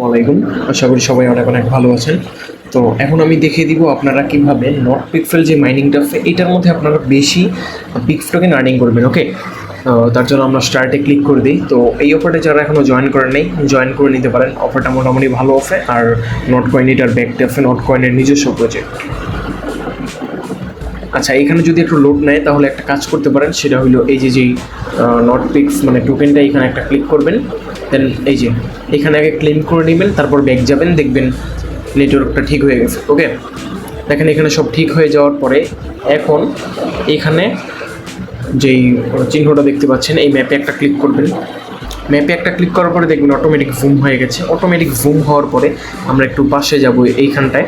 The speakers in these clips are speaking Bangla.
ওয়ালাইকুম, আশা করি সবাই অনেক অনেক ভালো আছেন। তো এখন আমি দেখিয়ে দিব আপনারা কীভাবে নট পিক্সেল যে মাইনিংটা আছে এটার মধ্যে আপনারা বেশি পিক্স টোকেন আর্নিং করবেন। ওকে, তার জন্য আমরা স্টার্টে ক্লিক করে দিই। তো এই অফারটা যারা এখনও জয়েন করেন নেই, জয়েন করে নিতে পারেন। অফারটা মোটামুটি ভালো অফার। আর নট কয়েন এটার ব্যাকটা আছে নট কয়েনের নিজস্ব প্রজেক্ট। আচ্ছা, এখানে যদি একটু লোড নেয় তাহলে একটা কাজ করতে পারেন, সেটা হলো এই যে যেই নট পিক্স মানে টোকেনটা এখানে একটা ক্লিক করবেন। দেন এই যে এখানে আগে ক্লেম করে নেবেন, তারপর ব্যাক যাবেন, দেখবেন নেটওয়ার্কটা ঠিক হয়ে গেছে। ওকে, দেখেন এখানে সব ঠিক হয়ে যাওয়ার পরে এখন এখানে যেই চিহ্নটা দেখতে পাচ্ছেন এই ম্যাপে একটা ক্লিক করবেন। ম্যাপে একটা ক্লিক করার পরে দেখবেন অটোমেটিক জুম হয়ে গেছে। অটোমেটিক জুম হওয়ার পরে আমরা একটু পাশে যাব এইখানটায়।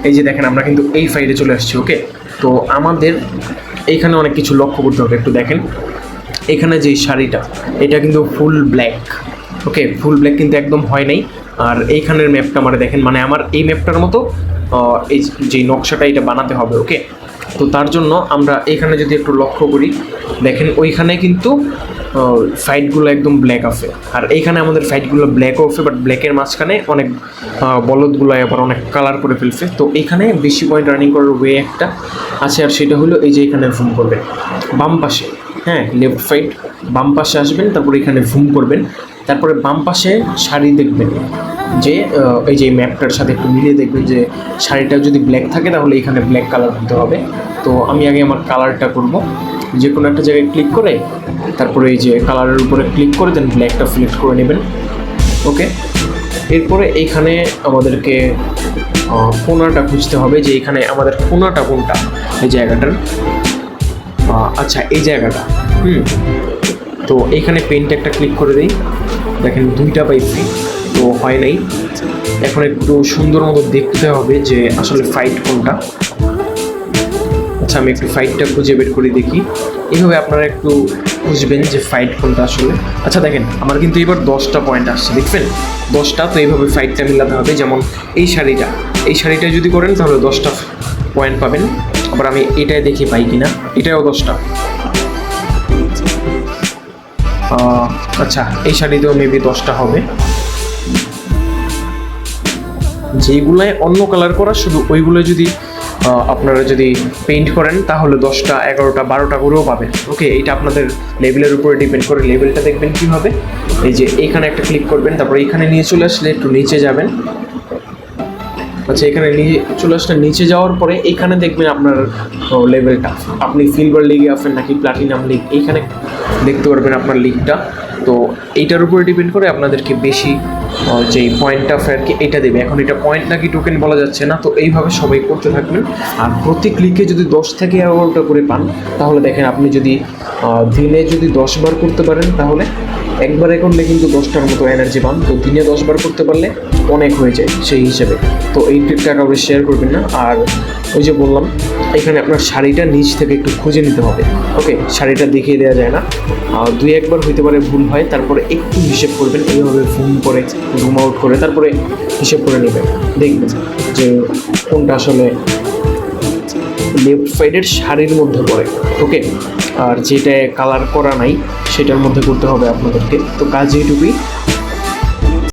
এই যে দেখেন আমরা কিন্তু এই ফাইলে চলে আসছি। ওকে, তো আমাদের এইখানে অনেক কিছু লক্ষ্য করতে হবে। একটু দেখেন এখানে যে শাড়িটা এটা কিন্তু ফুল ব্ল্যাক। ওকে, ফুল ব্ল্যাক কিন্তু একদম হয় নাই। আর এইখানের ম্যাপটা মানে দেখেন, মানে আমার এই ম্যাপটার মতো এই যে নকশাটা এটা বানাতে হবে। ওকে, তো তার জন্য আমরা এখানে যদি একটু লক্ষ্য করি, দেখেন ওইখানে কিন্তু ফাইটগুলো একদম ব্ল্যাক আছে, আর এইখানে আমাদের ফাইটগুলো ব্ল্যাকও আছে, বাট ব্ল্যাকের মাঝখানে অনেক বলদগুলো আবার অনেক কালার করে ফেলছে। তো এইখানে বেশি পয়েন্ট রানিং করার ওয়ে একটা আছে, আর সেটা হলো এই যে এখানে জুম করবেন বাম পাশে। হ্যাঁ, লেফট সাইড বাম পাশে আসবেন, তারপরে এখানে জুম করবেন, তারপরে বাম পাশে শাড়ি দেখবেন যে এই যে ম্যাপটার সাথে একটু মিলিয়ে দেখবেন যে শাড়িটা যদি ব্ল্যাক থাকে তাহলে এখানে ব্ল্যাক কালার হতে হবে। তো আমি আগে আমার কালারটা করব, যে কোনো একটা জায়গায় ক্লিক করে তারপরে এই যে কালারের উপরে ক্লিক করে দেন ব্ল্যাকটা সিলেক্ট করে নেবেন। ওকে, এরপরে এইখানে আমাদেরকে কোণাটা খুঁজতে হবে, যে এখানে আমাদের কোণাটা কোনটা এই জায়গাটার। আচ্ছা, এই জায়গাটা। তো এইখানে পেন্ট একটা ক্লিক করে দিই। দেখেন দুইটা পাইছি, তো হয় নাই। এখন একটু সুন্দর মতো দেখতে হবে যে আসলে ফাইট কোনটা। আচ্ছা, আমি একটু ফাইটটা খুঁজে বের করে দেখি। এইভাবে আপনারা একটু খুঁজবেন যে ফাইট কোনটা আসলে। আচ্ছা দেখেন, আমার কিন্তু এবার 10টা পয়েন্ট আসছে, দেখবেন 10টা। তো এইভাবে ফাইটটা মিলাতে হবে। যেমন এই শাড়িটা যদি করেন তাহলে 10টা পয়েন্ট পাবেন। আবার আমি এটাই দেখি পাই কিনা, এটাও 10টা। আচ্ছা, এই শাড়িতেও মেবি 10টা হবে। যেগুলোয় অন্য কালার করা, শুধু ওইগুলো যদি আপনারা যদি পেইন্ট করেন তাহলে 10টা 11টা 12টা করেও পাবেন। ওকে, এটা আপনাদের লেভেলের উপরে ডিপেন্ড করে। লেভেলটা দেখবেন কীভাবে, এই যে এইখানে একটা ক্লিক করবেন, তারপর এইখানে নিয়ে চলে আসলে একটু নিচে যাবেন। আচ্ছা, এখানে নিয়ে চলে আসলে নিচে যাওয়ার পরে এইখানে দেখবেন আপনার লেভেলটা, আপনি সিলভার লিগে আছেন নাকি প্লাটিনাম লিগ, এইখানে দেখতে পারবেন আপনার লিগটা। তো এইটার উপরে ডিপেন্ড করে আপনাদেরকে বেশি যেই পয়েন্টটা আর কি এটা দেবে। এখন এটা পয়েন্ট নাকি টোকেন বলা যাচ্ছে না। তো এইভাবে সবাই করতে থাকবেন। আর প্রতি ক্লিকে যদি 10 থেকে 11টা করে পান তাহলে দেখেন আপনি যদি দিনে যদি 10 বার করতে পারেন তাহলে একবারে করলে কিন্তু 10টার মতো এনার্জি পান। তো দিনে 10 বার করতে পারলে অনেক হয়ে যায় সেই হিসেবে। তো এই ট্রিকটা কাউকে শেয়ার করবেন না। আর ওই যে বললাম, এখানে আপনার শাড়িটা নিচ থেকে একটু খুঁজে নিতে হবে। ওকে, শাড়িটা দেখিয়ে দেওয়া যায় না, 2-1 বার হইতে পারে ভুল হয়। তারপরে একটু হিসেব করবেন, এইভাবে জুম করে জুম আউট করে তারপরে হিসেব করে নেবেন, দেখবেন যে কোনটা আসলে লেফট সাইডের শাড়ির মধ্যে পড়ে। ওকে, আর যেটা কালার করা নাই সেটার মধ্যে করতে হবে আপনাদেরকে। তো কাজ এইটুকুই।